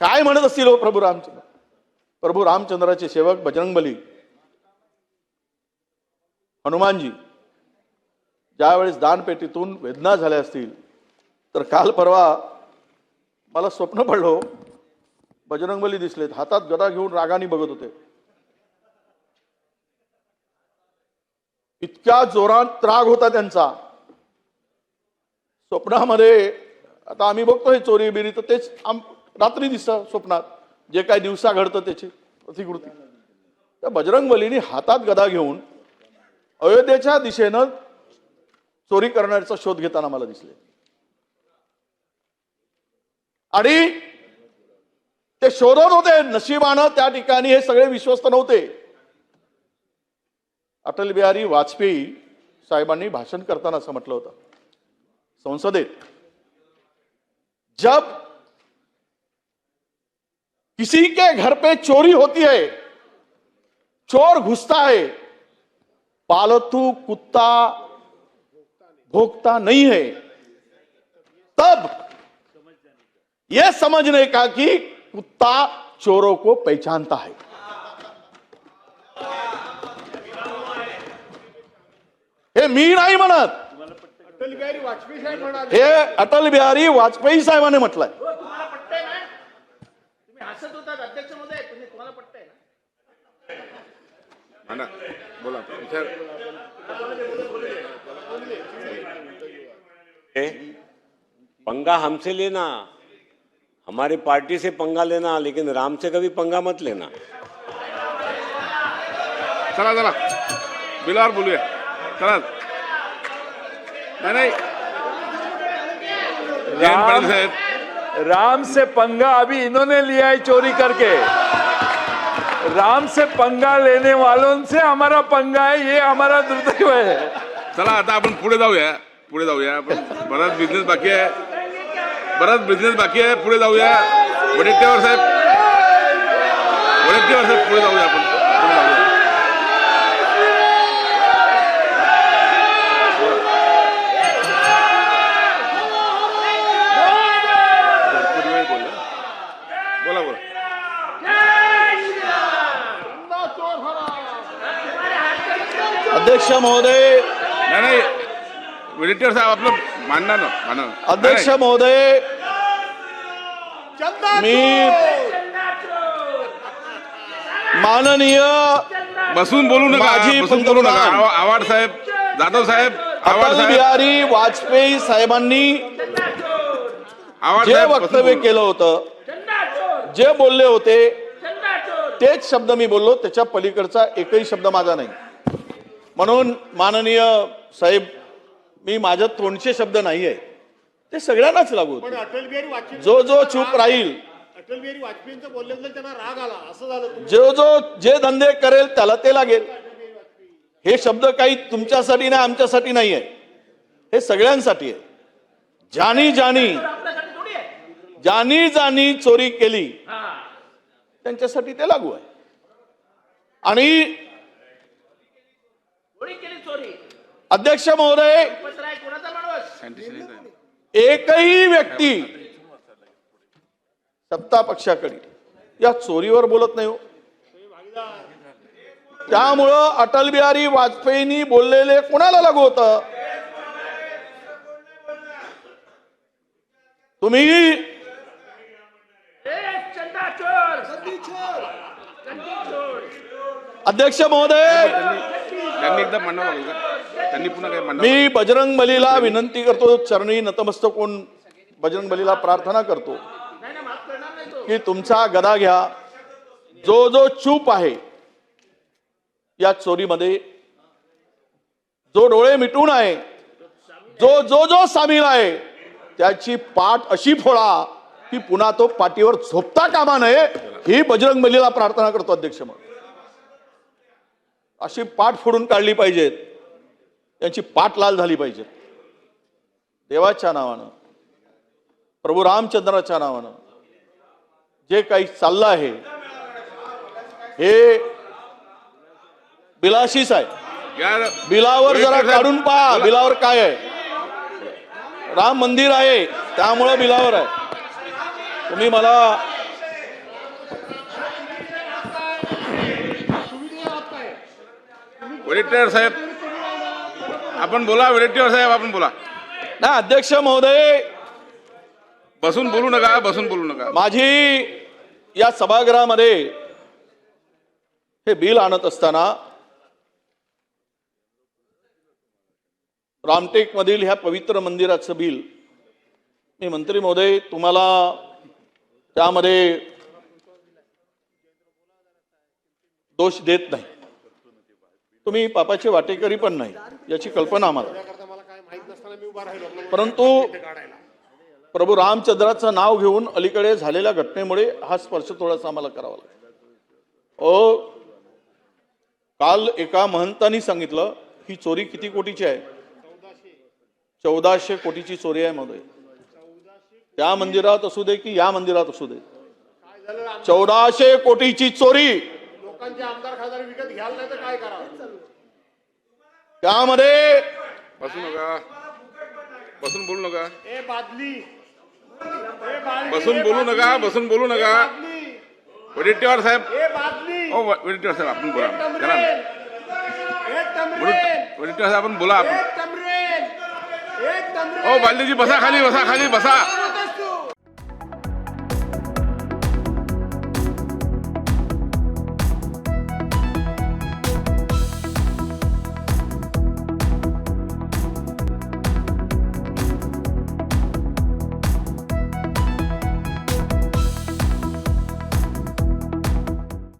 काय म्हणत असतील हो प्रभू रामचंद्र? प्रभू रामचंद्राचे सेवक बजरंगबली हनुमानजी ज्यावेळेस दानपेटीतून वेदना झाल्या असतील तर काल परवा मला स्वप्न पडलं, बजरंगबली दिसलेत, हातात गदा घेऊन रागाने बघत होते. इतक्या जोरात राग होता त्यांचा. स्वप्नामध्ये आता आम्ही बघतोय चोरी बिरी तर तेच रात्री दिसतं स्वप्नात, जे काय दिवसा घडतं त्याची प्रतिकृती. त्या बजरंगबलीने हातात गदा घेऊन अयोध्येच्या दिशेनं चोरी करण्याचा शोध घेताना मला दिसले. आणि ते शोधत होते. नशिबानं त्या ठिकाणी हे सगळे विश्वस्त नव्हते. अटल बिहारी वाजपेयी साहेबांनी भाषण करताना असं म्हटलं होतं संसदेत, जब किसी के घर पे चोरी होती है, चोर घुसता है, पालतू कुत्ता भोगता नहीं है, तब यह समझने का कि कुत्ता चोरों को पहचानता है. हे मी नाही म्हणत, अटल बिहारी वाजपेयी साहेब म्हणाले. हे अटल बिहारी वाजपेयी साहेबांनी म्हटलंय. तुम्हाला पटतंय ना? तुम्ही हसत होतात अध्यक्ष महोदय, तुम्हाला पटतंय ना? बोला विचार. पंगा हमसे लेना, हमारी पार्टी से पंगा लेना, लेकिन राम से कभी पंगा मत लेना. चला चला बिलावर बोलूया. चला नाही जयंत पाटील साहेब, राम से पंगा अभी इन्होंने लिया है चोरी करके. राम से पंगा लेने वालों से हमारा पंगा है, ये हमारा दुर्दैव है. चला आता आपण पुढे जाऊया. आपण बराच बिझनेस बाकी आहे. पुढे जाऊया. वडेट्टीवार साहेब पुढे जाऊया. आपण पुढे जाऊया. बोला बोला. अध्यक्ष महोदय, नाही वडेट्टीवार साहेब आपलं मानणार ना. अध्यक्ष महोदय, मी माननीय बसून बोलू नका. माजी बसून बोलू नका. पंतप्रधान आव्हाड साहेब, जाधव साहेब, आव्हाड अटल साहेब, बिहारी वाजपेयी साहेबांनी आव्हाड जे साहेब, बसून वक्तव्य बोलू. केलं होतं, जे बोलले होते तेच शब्द मी बोललो. त्याच्या पलीकडचा एकही शब्द माझा नाही. म्हणून माननीय साहेब, मी माझ्या तोंडचे शब्द नाही आहे, ते सगळ्यांनाच लागू होते. अटल बिहारी वाजपेयी जो चूप राहील, अटल बिहारी वाजपेयींचं बोलल्यानंतर त्यांना राग आला, असं झालं. जे धंदे करेल त्याला ते लागेल. हे शब्द काही तुमच्यासाठी नाही, आमच्यासाठी नाही आहे, हे सगळ्यांसाठी आहे. ज्यानी ज्यानी चोरी केली त्यांच्यासाठी ते लागू आहे. आणि अध्यक्ष महोदय, एकही व्यक्ती सत्ता पक्षाकडे या चोरीवर बोलत नाही हो. त्यामुळं अटल बिहारी वाजपेयींनी बोललेले कोणाला लागू होतं? तुम्ही अध्यक्ष महोदय, त्यांनी एकदा म्हणणं लागलं का? त्यांनी पुन्हा काय म्हणणं? मी बजरंगबलीला विनंती करतो, चरणी नतमस्तक होऊन बजरंगबलीला प्रार्थना करतो की तुमचा गदा घ्या. जो चूप आहे या चोरीमध्ये, जो डोळे मिटून आहे, जो सामील आहे, त्याची पाठ अशी फोडा की पुन्हा तो पाठीवर झोपता कामा नये, ही बजरंगबलीला प्रार्थना करतो. अध्यक्ष महोदय, अशी पाठ फोडून काढली पाहिजेत, त्यांची पाठ लाल झाली पाहिजे. देवाच्या नावानं, प्रभू रामचंद्राच्या नावानं जे काही चाललं आहे हे बिलाशीच आहे. बिलावर जरा काढून पहा, बिलावर काय आहे. राम मंदिर आहे त्यामुळं बिलावर आहे. तुम्ही मला वडेट्टीवार साहेब आपण बोला. वडेट्टीवार साहेब आपण बोला. ना अध्यक्ष महोदय, बसून बोलू नका. बसून बोलू नका. माझी या सभागृहामध्ये हे बिल आणत असताना रामटेक मधील ह्या पवित्र मंदिराचं बिल मी मंत्री महोदय तुम्हाला त्यामध्ये दोष देत नाही. तुम्ही पापाचे वाटेकरी पण नाही याची कल्पना आम्हाला, मला काय माहित नसताना मी उभा राहिलो. परंतु प्रभू रामचंद्राचं नाव घेऊन अलीकडे झालेल्या घटनेमुळे हा स्पर्श थोडासा आम्हाला करावा लागतो. काल एका महंतांनी सांगितलं ही चोरी किती कोटीची आहे? 1400 कोटीची चोरी आहे महोदय. त्या मंदिरात असू दे की या मंदिरात असू दे, 1400 कोटीची चोरी. लोकांचे आमदार खासदार विकत घ्याल नाही तर काय करावं? त्यामध्ये बसू नका. बसून बोलू नका. ए बादली, बसून बोलू नका. बसून बोलू नका. वडेट्टीवार साहेब. ए बादली, ओ वडेट्टीवार साहेब आपण बोला. चला. एक तमरेल, वडेट्टीवार साहेब आपण बोला. आपण एक तमरेल, एक तमरेल. ओ बालदीजी बसा खाली. बसा खाली. बसा.